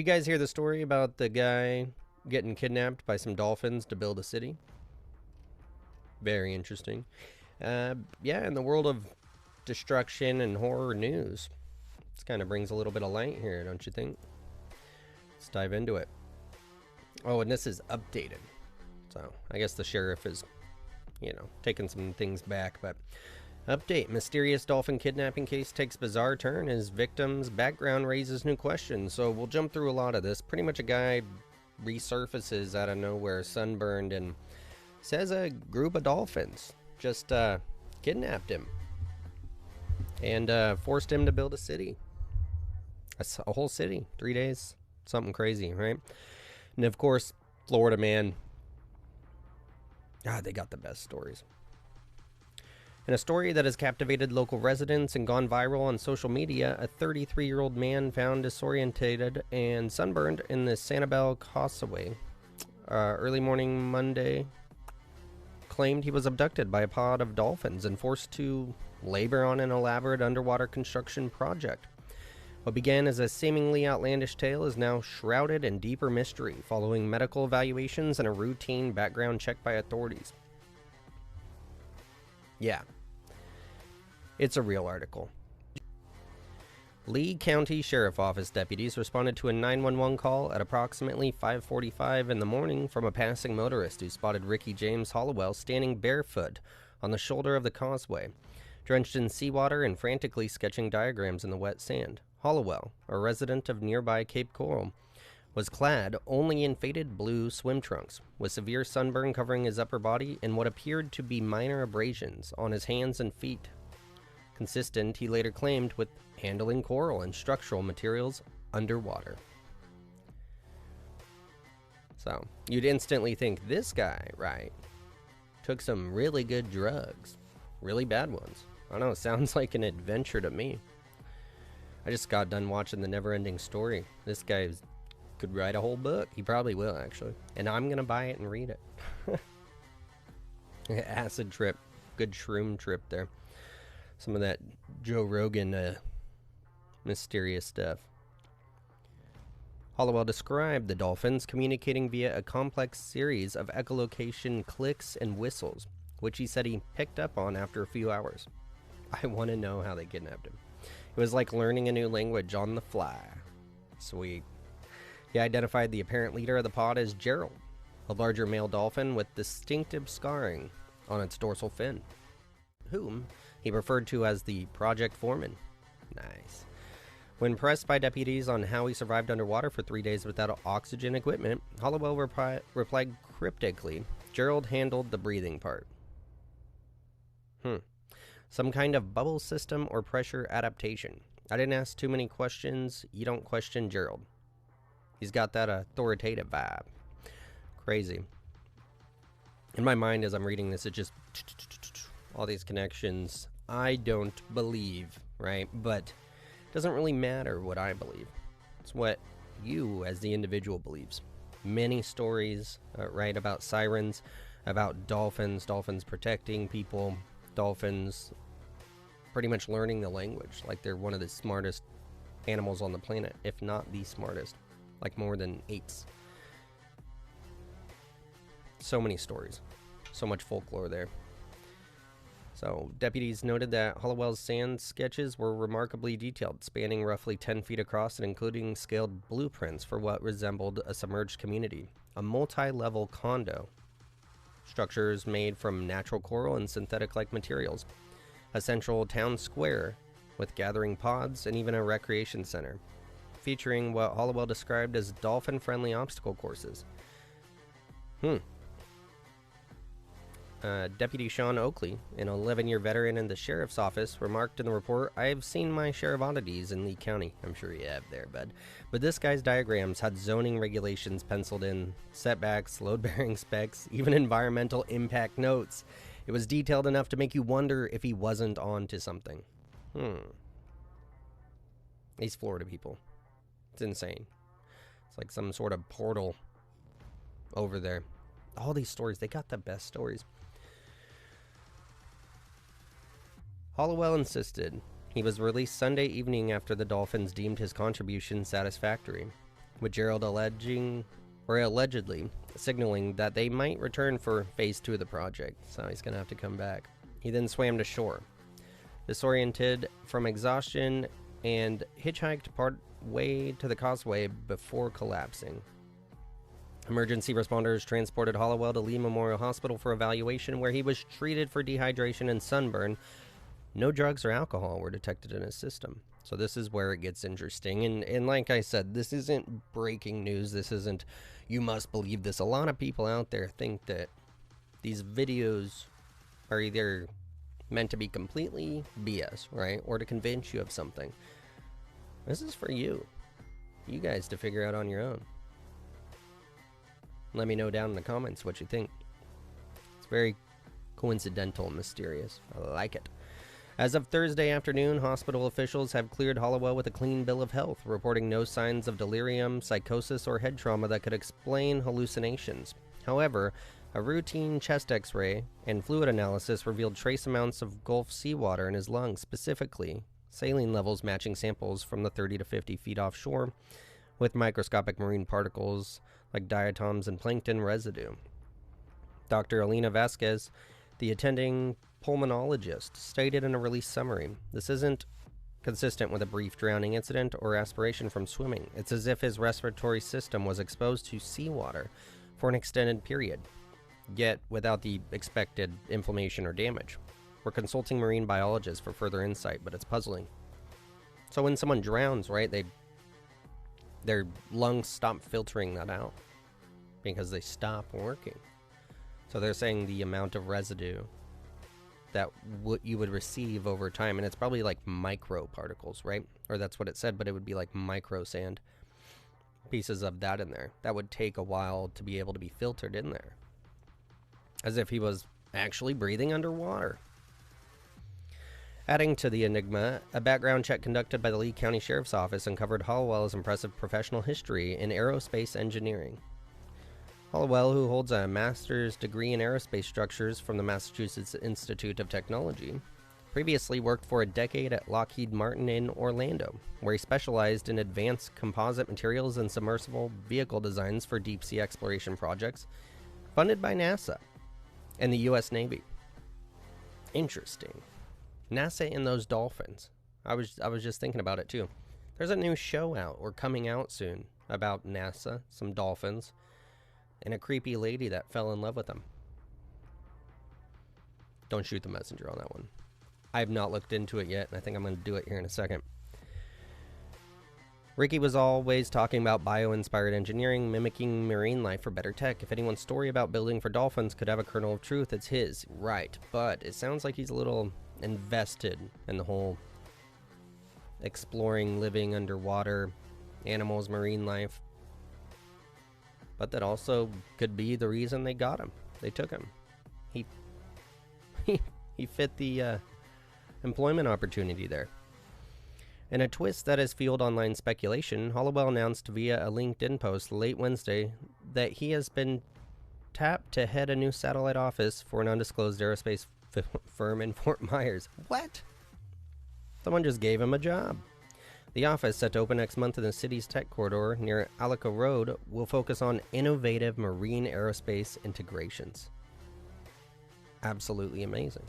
you guys hear the story about the guy getting kidnapped by some dolphins to build a city? Very interesting. Yeah, in the world of destruction and horror news, this kind of brings a little bit of light here, don't you think? Let's dive into it. Oh, and this is updated. So I guess the sheriff is, taking some things back, but update. Mysterious dolphin kidnapping case takes bizarre turn as victim's background raises new questions. So we'll jump through a lot of this. Pretty much a guy resurfaces out of nowhere, sunburned, and says a group of dolphins just kidnapped him and forced him to build a city. A whole city. 3 days. Something crazy, right? And of course, Florida man. God, they got the best stories. In a story that has captivated local residents and gone viral on social media, a 33-year-old man found disorientated and sunburned in the Sanibel Causeway early morning Monday claimed he was abducted by a pod of dolphins and forced to labor on an elaborate underwater construction project. What began as a seemingly outlandish tale is now shrouded in deeper mystery following medical evaluations and a routine background check by authorities. Yeah. It's a real article. Lee County Sheriff Office deputies responded to a 911 call at approximately 5:45 in the morning from a passing motorist who spotted Ricky James Hollowell standing barefoot on the shoulder of the causeway, drenched in seawater and frantically sketching diagrams in the wet sand. Hollowell, a resident of nearby Cape Coral, was clad only in faded blue swim trunks, with severe sunburn covering his upper body and what appeared to be minor abrasions on his hands and feet. Consistent, he later claimed, with handling coral and structural materials underwater. So, you'd instantly think this guy, right, took some really good drugs. Really bad ones. I don't know, it sounds like an adventure to me. I just got done watching The Never-Ending Story. This guy could write a whole book. He probably will, actually. And I'm going to buy it and read it. Acid trip. Good shroom trip there. Some of that Joe Rogan mysterious stuff. Hollowell described the dolphins communicating via a complex series of echolocation clicks and whistles, which he said he picked up on after a few hours. I want to know how they kidnapped him. It was like learning a new language on the fly. Sweet. He identified the apparent leader of the pod as Gerald, a larger male dolphin with distinctive scarring on its dorsal fin, whom he referred to as the project foreman. Nice. When pressed by deputies on how he survived underwater for 3 days without oxygen equipment, Hollowell replied cryptically, Gerald handled the breathing part. Some kind of bubble system or pressure adaptation. I didn't ask too many questions. You don't question Gerald. He's got that authoritative vibe. Crazy. In my mind, as I'm reading this, it just all these connections. I don't believe, right? But it doesn't really matter what I believe. It's what you, as the individual, believes. Many stories, right, about sirens, about dolphins protecting people, dolphins pretty much learning the language, like they're one of the smartest animals on the planet, if not the smartest, like more than apes. So many stories, so much folklore there. So deputies noted that Hollowell's sand sketches were remarkably detailed, spanning roughly 10 feet across and including scaled blueprints for what resembled a submerged community, a multi-level condo, structures made from natural coral and synthetic-like materials, a central town square with gathering pods, and even a recreation center, featuring what Hollowell described as dolphin-friendly obstacle courses. Deputy Sean Oakley, an 11-year veteran in the sheriff's office, remarked in the report, I have seen my share of oddities in Lee County. I'm sure you have there, bud. But this guy's diagrams had zoning regulations penciled in, setbacks, load-bearing specs, even environmental impact notes. It was detailed enough to make you wonder if he wasn't on to something. These Florida people. It's insane. It's like some sort of portal over there. All these stories, they got the best stories. Hollowell insisted he was released Sunday evening after the Dolphins deemed his contribution satisfactory. with Gerald allegedly signaling that they might return for phase 2 of the project, so he's gonna have to come back. He then swam to shore, disoriented from exhaustion, and hitchhiked part way to the causeway before collapsing. Emergency responders transported Hollowell to Lee Memorial Hospital for evaluation, where he was treated for dehydration and sunburn. No drugs or alcohol were detected in his system. So this is where it gets interesting. And like I said, this isn't breaking news. This isn't, you must believe this. A lot of people out there think that these videos are either meant to be completely BS, right? Or to convince you of something. This is for you. You guys to figure out on your own. Let me know down in the comments what you think. It's very coincidental and mysterious. I like it. As of Thursday afternoon, hospital officials have cleared Hollowell with a clean bill of health, reporting no signs of delirium, psychosis, or head trauma that could explain hallucinations. However, a routine chest x-ray and fluid analysis revealed trace amounts of Gulf seawater in his lungs, specifically saline levels matching samples from the 30 to 50 feet offshore, with microscopic marine particles like diatoms and plankton residue. Dr. Alina Vasquez, the attending pulmonologist, stated in a release summary, "This isn't consistent with a brief drowning incident or aspiration from swimming. It's as if his respiratory system was exposed to seawater for an extended period, yet without the expected inflammation or damage. We're consulting marine biologists for further insight, but it's puzzling." So when someone drowns, right, their lungs stop filtering that out because they stop working. So they're saying the amount of residue that you would receive over time, and it's probably like micro particles, right? Or that's what it said, but it would be like micro sand pieces of that in there. That would take a while to be able to be filtered in there, as if he was actually breathing underwater. Adding to the enigma, a background check conducted by the Lee County Sheriff's Office uncovered Hollowell's impressive professional history in aerospace engineering. Hollowell, who holds a master's degree in aerospace structures from the Massachusetts Institute of Technology, previously worked for a decade at Lockheed Martin in Orlando, where he specialized in advanced composite materials and submersible vehicle designs for deep-sea exploration projects funded by NASA and the U.S. Navy. Interesting. NASA and those dolphins. I was just thinking about it too. There's a new show out or coming out soon about NASA, some dolphins, and a creepy lady that fell in love with them. Don't shoot the messenger on that one. I have not looked into it yet, and I think I'm going to do it here in a second. Ricky was always talking about bio-inspired engineering, mimicking marine life for better tech. If anyone's story about building for dolphins could have a kernel of truth, it's his. Right, but it sounds like he's a little invested in the whole exploring, living underwater, animals, marine life. But that also could be the reason they got him. They took him. He fit the employment opportunity there. In a twist that has fueled online speculation, Hollowell announced via a LinkedIn post late Wednesday that he has been tapped to head a new satellite office for an undisclosed aerospace firm in Fort Myers. What? Someone just gave him a job. The office, set to open next month in the city's tech corridor near Alico Road, will focus on innovative marine aerospace integrations. Absolutely amazing.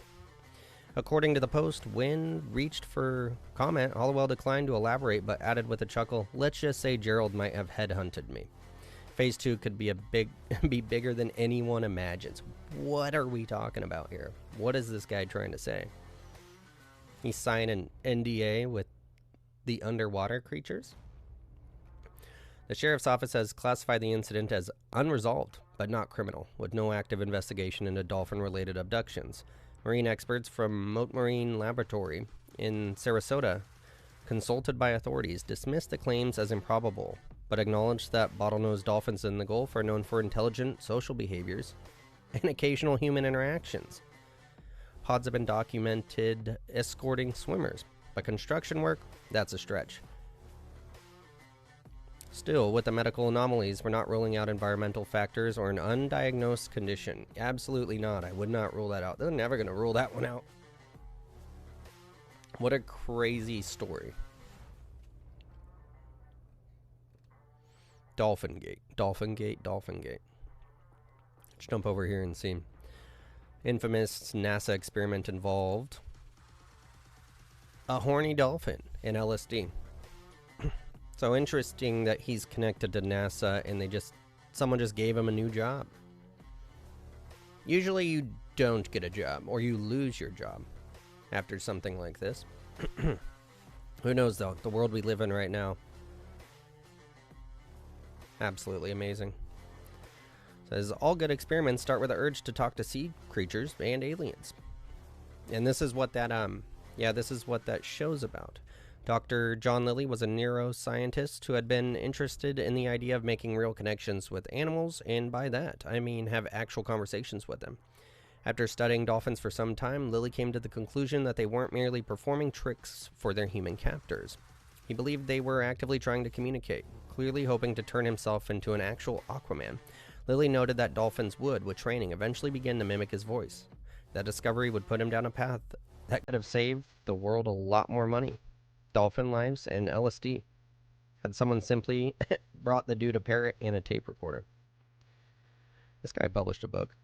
According to the post, when reached for comment, Hollowell declined to elaborate, but added with a chuckle, "Let's just say Gerald might have headhunted me. Phase 2 could be be bigger than anyone imagines." What are we talking about here? What is this guy trying to say? He signed an NDA with the underwater creatures? The sheriff's office has classified the incident as unresolved, but not criminal, with no active investigation into dolphin-related abductions. Marine experts from Mote Marine Laboratory in Sarasota, consulted by authorities, dismissed the claims as improbable, but acknowledged that bottlenose dolphins in the Gulf are known for intelligent social behaviors and occasional human interactions. Pods have been documented escorting swimmers, but construction work, that's a stretch. Still, with the medical anomalies, we're not ruling out environmental factors or an undiagnosed condition. Absolutely not. I would not rule that out. They're never going to rule that one out. What a crazy story. Dolphin Gate. Dolphin Gate. Dolphin Gate. Let's jump over here and see. Infamous NASA experiment involved a horny dolphin in LSD. So interesting that he's connected to NASA and someone just gave him a new job. Usually you don't get a job or you lose your job after something like this. Who knows though, the world we live in right now. Absolutely amazing. Says all good experiments start with the urge to talk to sea creatures and aliens. And this is what that show's about. Dr. John Lilly was a neuroscientist who had been interested in the idea of making real connections with animals, and by that, I mean have actual conversations with them. After studying dolphins for some time, Lilly came to the conclusion that they weren't merely performing tricks for their human captors. He believed they were actively trying to communicate, clearly hoping to turn himself into an actual Aquaman. Lilly noted that dolphins would, with training, eventually begin to mimic his voice. That discovery would put him down a path that could have saved the world a lot more money. Dolphin lives and LSD. Had someone simply brought the dude a parrot and a tape recorder. This guy published a book.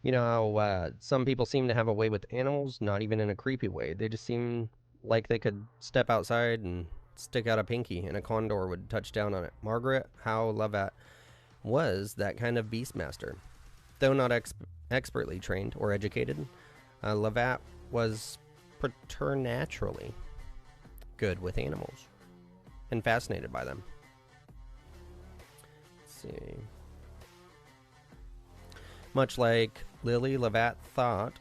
You know how some people seem to have a way with animals, not even in a creepy way. They just seem like they could step outside and stick out a pinky and a condor would touch down on it. Margaret Howe Levatt was that kind of beastmaster. Though not expertly trained or educated, Levatt was preternaturally good with animals and fascinated by them. Let's see. Much like Lilly, Levatt thought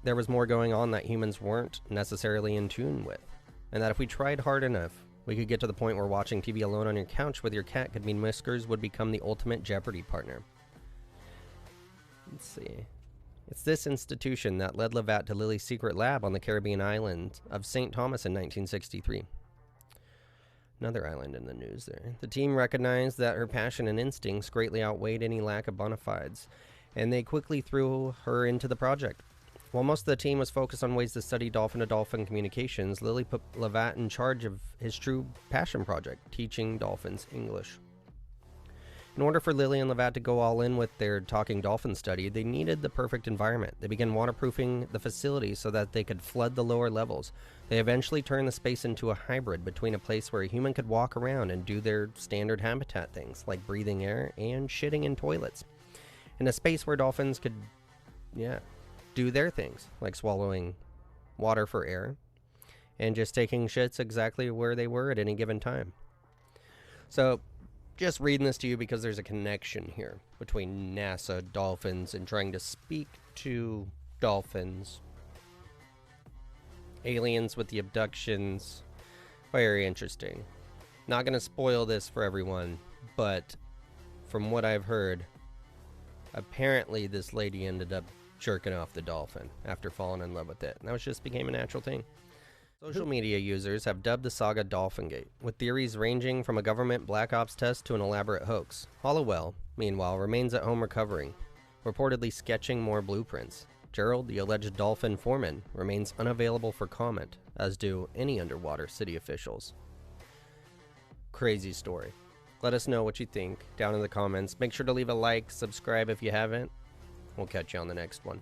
there was more going on that humans weren't necessarily in tune with, and that if we tried hard enough, we could get to the point where watching TV alone on your couch with your cat could mean Whiskers would become the ultimate Jeopardy partner. Let's see. It's this institution that led Levatt to Lilly's secret lab on the Caribbean island of St. Thomas in 1963. Another island in the news there. The team recognized that her passion and instincts greatly outweighed any lack of bona fides, and they quickly threw her into the project. While most of the team was focused on ways to study dolphin-to-dolphin communications, Lilly put Levatt in charge of his true passion project, teaching dolphins English. In order for Lilly and Levatt to go all in with their talking dolphin study, they needed the perfect environment. They began waterproofing the facility so that they could flood the lower levels. They eventually turned the space into a hybrid between a place where a human could walk around and do their standard habitat things, like breathing air and shitting in toilets, and a space where dolphins could, do their things, like swallowing water for air and just taking shits exactly where they were at any given time. So, just reading this to you because there's a connection here between NASA, dolphins, and trying to speak to dolphins. Aliens with the abductions. Very interesting. Not going to spoil this for everyone, but from what I've heard, apparently this lady ended up jerking off the dolphin after falling in love with it. And that just became a natural thing. Social media users have dubbed the saga Dolphingate, with theories ranging from a government black ops test to an elaborate hoax. Hollowell, meanwhile, remains at home recovering, reportedly sketching more blueprints. Gerald, the alleged dolphin foreman, remains unavailable for comment, as do any underwater city officials. Crazy story. Let us know what you think down in the comments. Make sure to leave a like, subscribe if you haven't. We'll catch you on the next one.